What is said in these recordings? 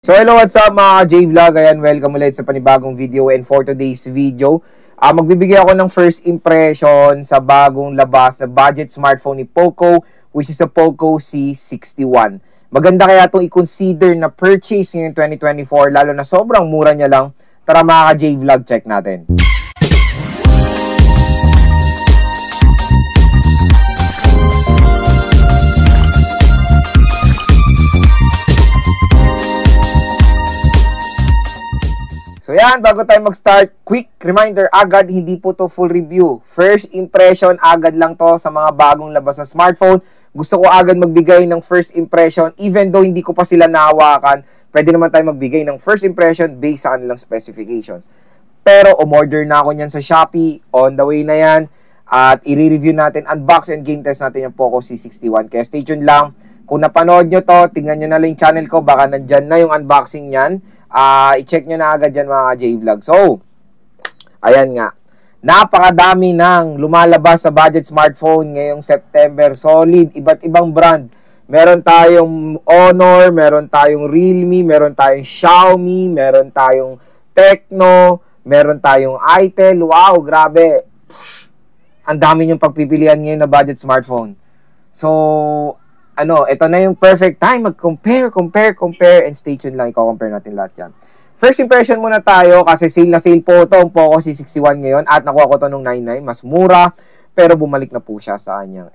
So hello, what's up mga J-Vlog? Ayan, welcome ulit sa panibagong video. And for today's video, magbibigay ako ng first impression sa bagong labas na budget smartphone ni Poco, which is a Poco C61. Maganda kaya itong i-consider na purchase ngayong 2024, lalo na sobrang mura niya lang. Tara mga J-Vlog, check natin. So yan, bago tayo mag-start, quick reminder agad, hindi po to full review. First impression agad lang to sa mga bagong labas na smartphone. Gusto ko agad magbigay ng first impression, even though hindi ko pa sila nahawakan. Pwede naman tayo magbigay ng first impression based sa kanilang specifications. Pero umorder na ako niyan sa Shopee, on the way na yan. At i-review natin, unbox and game test natin yung Poco C61. Kaya stay tuned lang. Kung napanood nyo to, tingnan nyo na lang yung channel ko, baka nandyan na yung unboxing nyan. I-check nyo na agad dyan mga J-Vlog. So, ayan nga. Napakadami ng lumalabas sa budget smartphone ngayong September. Solid, iba't ibang brand. Meron tayong Honor, meron tayong Realme, meron tayong Xiaomi, meron tayong Tecno, meron tayong Itel. Wow, grabe. Ang dami niyong pagpipilian ngayon na budget smartphone. So, ito na yung perfect time mag-compare, and stay tuned lang, i-compare natin lahat yan. First impression muna tayo kasi sale na sale po ito ang Poco C61 ngayon at nakuha ko ito nung 99, mas mura, pero bumalik na po siya sa kanyang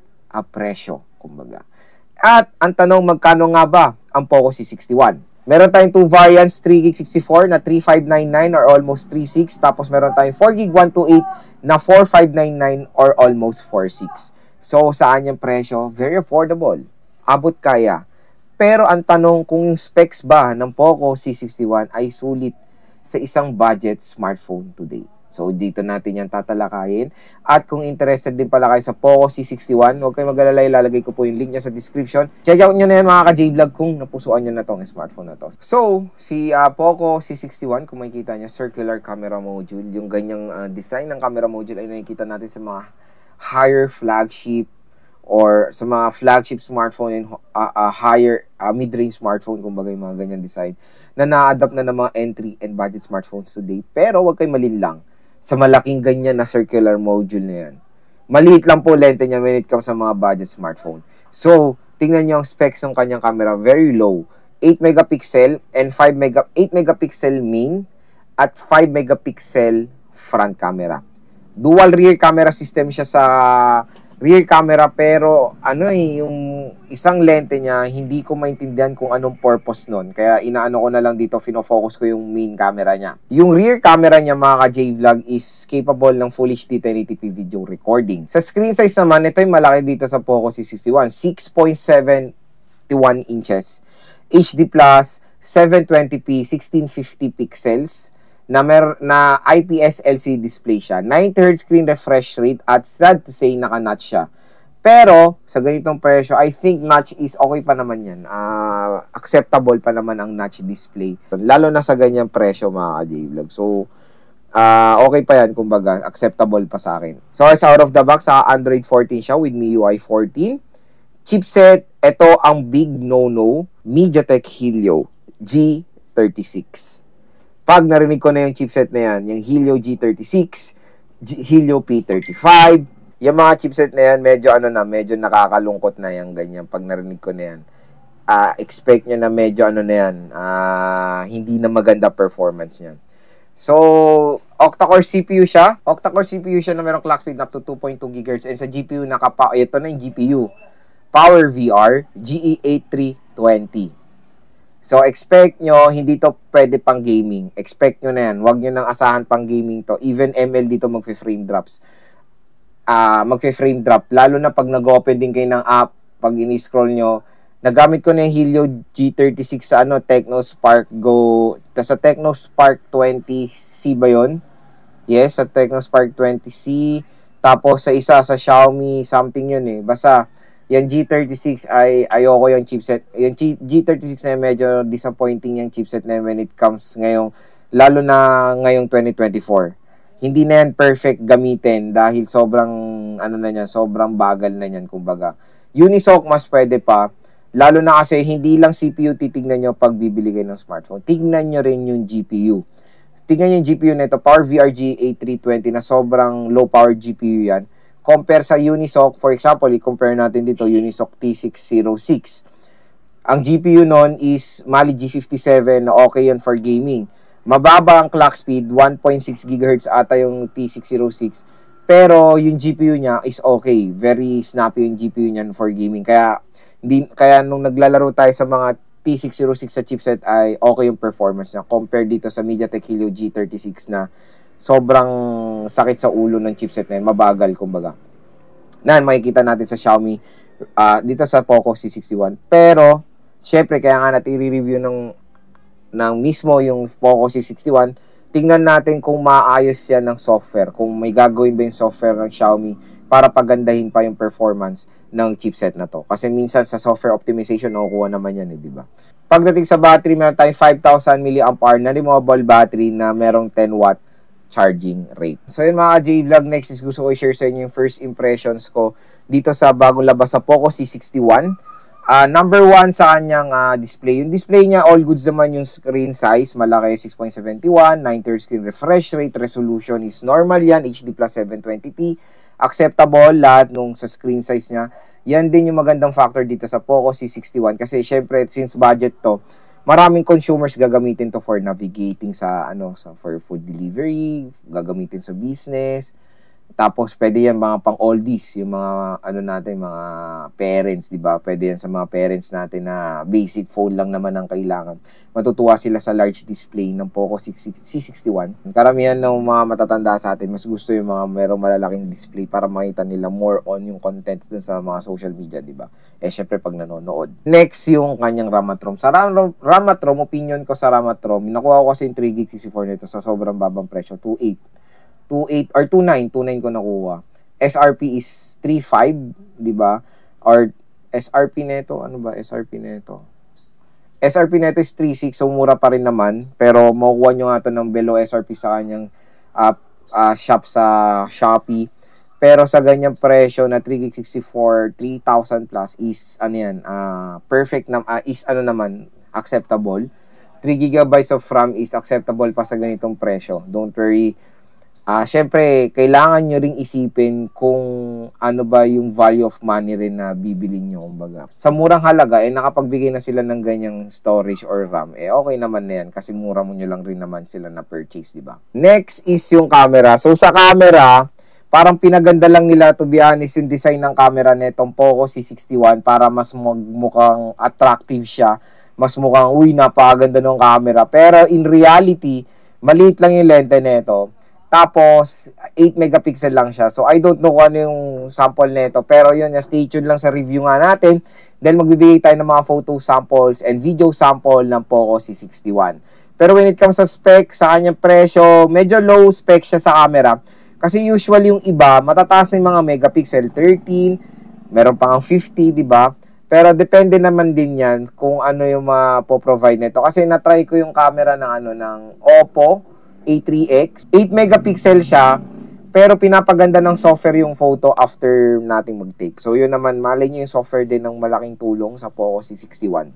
presyo, kumbaga. At ang tanong, magkano nga ba ang Poco C61? Meron tayong 2 variants, 3GB64 na 3599 or almost 36, tapos meron tayong 4GB 128 na 4599 or almost 46. So, saan yung presyo? Very affordable. Abot kaya. Pero ang tanong kung yung specs ba ng Poco C61 ay sulit sa isang budget smartphone today. So, dito natin yan tatalakayin. At kung interested din pala kayo sa Poco C61, huwag kayong mag-alala, ilalagay ko po yung link niya sa description. Check out nyo na yan mga ka-J-Vlog kung napusuan nyo na tong smartphone na to. So, si Poco C61, kung makikita nyo, circular camera module. Yung ganyang design ng camera module ay nakikita natin sa mga higher flagship or sa mga flagship smartphone and higher mid-range smartphone, kumbaga yung mga ganyan design na na-adapt na ng mga entry and budget smartphones today. Pero wag kayong malinlang sa malaking ganyan na circular module na yan. Maliit lang po lente niya when it comes sa mga budget smartphone. So, tingnan nyo ang specs ng kanyang camera, very low. 8 megapixel and 8 megapixel main at 5 megapixel front camera. Dual rear camera system siya sa rear camera, pero yung isang lente niya, hindi ko maintindihan kung anong purpose nun. Kaya inaano ko na lang dito, fino-focus ko yung main camera niya. Yung rear camera niya mga ka-J-Vlog is capable ng Full HD 1080p video recording. Sa screen size naman, ito yung malaki dito sa Poco C61, 6.71 inches. HD+, 720p, 1650 pixels. Na IPS LCD display siya. 90Hz screen refresh rate at sad to say, naka-notch siya. Pero, sa ganitong presyo, I think notch is okay pa naman yan. Acceptable pa naman ang notch display. Lalo na sa ganyang presyo mga J-Vlog. So, okay pa yan, kumbaga, acceptable pa sa akin. So, as out of the box, Android 14 siya with MIUI 14. Chipset, ito ang big no-no, MediaTek Helio G36. Pag narinig ko na yung chipset na yan, yung Helio G36, Helio P35, yung mga chipset na yan, medyo medyo nakakalungkot na yung ganyan. Pag narinig ko na yan, expect nyo na medyo na yan, hindi na maganda performance niyan. So, octa-core CPU siya. Octa-core CPU siya na merong clock speed up to 2.2 GHz. And sa GPU, ito na yung GPU. PowerVR GE8320. So, expect nyo, hindi to pwede pang gaming. Expect nyo na yan. Huwag nyo nang asahan pang gaming to. Even ML dito magfe-frame drops. Magfe-frame drop. Lalo na pag nag-open din kayo ng app, pag ini-scroll nyo. Nagamit ko na yung Helio G36 sa Tecno Spark Go. Sa Tecno Spark 20C ba yun? Yes, sa Tecno Spark 20C. Tapos sa isa, sa Xiaomi, something yun eh. Basta, yung G36 ay ayoko yung chipset. Yung G36 na medyo disappointing yung chipset na when it comes ngayong, lalo na ngayong 2024. Hindi na yan perfect gamitin dahil sobrang, sobrang bagal na yan, kumbaga. Unisoc mas pwede pa. Lalo na kasi hindi lang CPU titignan nyo pag bibili kayo ng smartphone. Tignan nyo rin yung GPU. Tignan nyo yung GPU nito, PowerVRG A320 na sobrang low power GPU yan. Compare sa Unisoc, for example, i-compare natin dito, Unisoc T606. Ang GPU nun is Mali G57 na okay yan for gaming. Mababa ang clock speed, 1.6 GHz ata yung T606. Pero yung GPU niya is okay. Very snappy yung GPU niyan for gaming. Kaya nung naglalaro tayo sa mga T606 sa chipset ay okay yung performance niya compared dito sa MediaTek Helio G36 na sobrang sakit sa ulo ng chipset na yun. Mabagal, kumbaga. Makikita natin sa Xiaomi dito sa Poco C61. Pero, syempre, kaya nga natin i-review ng mismo yung Poco C61. Tingnan natin kung maayos yan ng software. Kung may gagawin ba yung software ng Xiaomi para pagandahin pa yung performance ng chipset na to. Kasi minsan sa software optimization, nakukuha naman yan, di ba? Pagdating sa battery, meron tayong 5,000 mAh na removable battery na merong 10 watt charging rate. So yun mga J-Vlog, next is gusto ko i-share sa inyo yung first impressions ko dito sa bagong labas sa Poco C61. Number 1 sa kanyang display. Yung display niya, all goods naman yung screen size. Malaki, 6.71, 9/3 screen refresh rate, resolution is normal yan, HD plus 720p. Acceptable lahat nung sa screen size niya. Yan din yung magandang factor dito sa Poco C61 kasi syempre since budget to, maraming consumers gagamitin to for navigating for food delivery, gagamitin sa business. Tapos pwede yan mga pang oldies, yung mga mga parents, 'di ba? Pwede yan sa mga parents natin na basic phone lang naman ang kailangan. Matutuwa sila sa large display ng Poco C61. Karamihan ng mga matatanda sa atin, mas gusto yung mga merong malalaking display para makita nila more on yung contents dun sa mga social media, 'di ba? Syempre pag nanonood. Next, yung kanyang RAM at ROM. Sa RAM at ROM, opinion ko sa RAM at ROM, nakuha ko kasi yung 3GB 64 nito sa sobrang babang presyo, 2.8 or 2.9 ko nakuha. SRP is 3.5, di ba? Or SRP neto, ano ba SRP neto? SRP neto is 3.6, so mura pa rin naman. Pero makukuha nyo nga ito ng below SRP sa kanyang shop sa Shopee. Pero sa ganyang presyo na 3GB 64, 3,000 plus is perfect na, acceptable. 3GB of RAM is acceptable pa sa ganitong presyo. Don't worry. Syempre, kailangan nyo ring isipin kung ano ba yung value of money rin na bibili nyo, kumbaga. Sa murang halaga, nakapagbigay na sila ng ganyang storage or RAM, okay naman na yan kasi mura mo nyo lang rin naman sila na purchase, diba? Next is yung camera. So, sa camera, parang pinaganda lang nila, to be honest, yung design ng camera netong Poco C61 para mas mukhang attractive siya. Mas mukhang, napakaganda ng camera. Pero in reality, maliit lang yung lente neto. Tapos, 8 megapixel lang siya. So, I don't know kung ano yung sample nito. Pero yun, stay tuned lang sa review nga natin. Then, magbibigay tayo ng mga photo samples and video sample ng Poco C61. Pero when it comes sa spec, sa kanyang presyo, medyo low spec siya sa camera. Kasi usually yung iba, matataas yung mga megapixel, 13, meron pang 50, di ba? Pero depende naman din yan kung ano yung provide nito. Kasi na-try ko yung camera ng Oppo A3X. 8 megapixel siya, pero pinapaganda ng software yung photo after nating mag-take. So, yun naman, malay nyo yung software din ng malaking tulong sa Poco C61.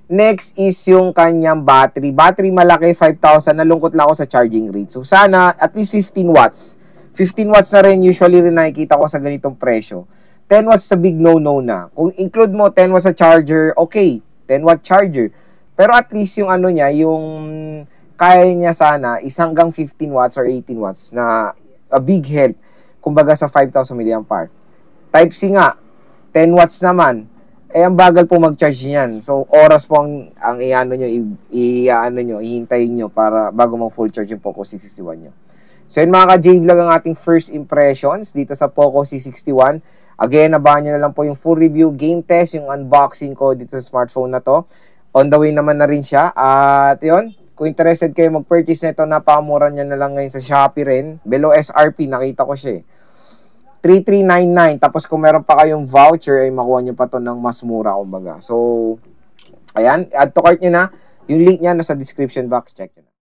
Next is yung kanyang battery. Battery malaki, 5,000. Nalungkot lang ako sa charging rate. So, sana at least 15 watts. 15 watts na rin usually rin nakikita ko sa ganitong presyo. 10 watts sa big no-no na. Kung include mo 10 watts sa charger, okay. 10 watt charger. Pero at least yung yung kaya niya sana is hanggang 15 watts or 18 watts na a big help kumbaga sa 5,000 mAh. Type-C nga, 10 watts naman. Ang bagal po mag-charge niyan. So, oras po ang ihintayin nyo para bago mag-full charge yung Poco C61 nyo. So, yun mga ka-J-Vlog ang ating first impressions dito sa Poco C61. Again, abangan nyo na lang po yung full review, game test, yung unboxing ko dito sa smartphone na to. On the way naman na rin siya. At yun, kung interested kayo mag-purchase nito, napakamura niya na lang ngayon sa Shopee rin. Below SRP, nakita ko siya 3,399. Tapos kung meron pa kayong voucher, ay makuha nyo pa to ng mas mura, kumbaga. So, ayan, add to cart nyo na. Yung link niya nasa description box. Check nyo.